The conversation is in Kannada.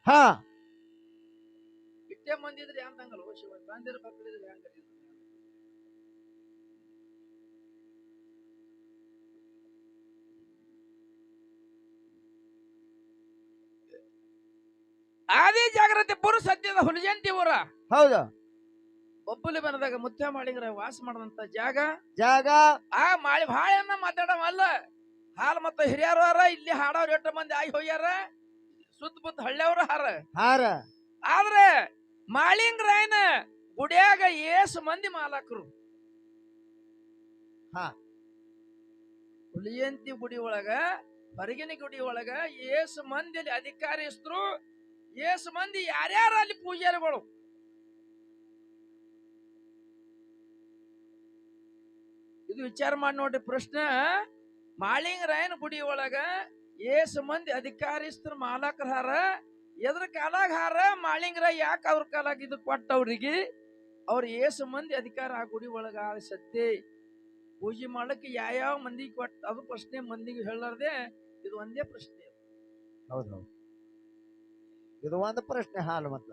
ಹಾ ಇಷ್ಟೇ ಮಂದಿ ಇದ್ರೆ ಅಂತಂಗಲ್ಲ ಶಿವ ಬಂದಿರ ಮಕ್ಕಳಿದ್ರೆ ಹೆಂಗ ಆದಿ ಜಾಗೃತಿ ಪುರ ಸದ್ಯದ ಹುಲಿಜಂತಿ ಊರ ಹೌದು ಬೊಬ್ಬಲಿ ಬನದಾಗ ಮುತ್ಯ ಮಾಡಿಂಗ್ರ ವಾಸ ಮಾಡದಂತ ಜಾಗ ಜಾಗ ಆ ಮಾಳಿ ಭಾಳನ್ನ ಮಾತಾಡವಲ್ಲ ಹಾಲ್ ಮತ್ತ ಹಿರಿಯರ ಇಲ್ಲಿ ಹಾಡೋರು ಎಷ್ಟು ಮಂದಿ ಆಗಿ ಹೋಗ್ಯಾರ ಸುತ್ತಮುತ್ತ ಹಳ್ಳಿಯವ್ರ ಹಾರ ಆದ್ರೆ ಮಾಳಿಂಗ್ರಾಯನ ಗುಡಿಯಾಗ ಏಸು ಮಂದಿ ಮಾಲಕರು ಹಾ ಹುಲಿಯಂತಿ ಗುಡಿ ಒಳಗ ಹೊರಗಿನ ಗುಡಿ ಒಳಗ ಏಸು ಮಂದಿ ಅಲ್ಲಿ ಅಧಿಕಾರಿಸ್ತರು ಏಸು ಮಂದಿ ಯಾರ್ಯಾರ ಅಲ್ಲಿ ಪೂಜಾರಿಗಳು ಇದು ವಿಚಾರ ಮಾಡಿ ನೋಡ್ರಿ ಪ್ರಶ್ನೆ ಮಾಳಿಂಗರಾಯನ ಗುಡಿ ಒಳಗ ಏಸು ಮಂದಿ ಅಧಿಕಾರಿಸ್ತರು ಮಾಲಕರ ಹಾರ ಎದ್ರ ಕಾಲಾಗ ಹಾರ ಮಾಳಿಂಗರಾಯ ಯಾಕೆ ಅವ್ರ ಕಾಲಾಗ ಇದು ಕೊಟ್ಟವ್ರಿಗೆ ಅವ್ರ ಏಸು ಮಂದಿ ಅಧಿಕಾರ ಆ ಗುಡಿ ಒಳಗ ಸದ್ಯ ಪೂಜೆ ಮಾಡ್ಲಿಕ್ಕೆ ಯಾವ ಮಂದಿಗೆ ಕೊಟ್ಟ ಅದು ಪ್ರಶ್ನೆ ಮಂದಿಗೆ ಹೇಳಾರ್ದೆ ಇದು ಒಂದೇ ಪ್ರಶ್ನೆ ಹೌದು ಇದು ಒಂದು ಪ್ರಶ್ನೆ ಹಾಲು ಮತ್ತ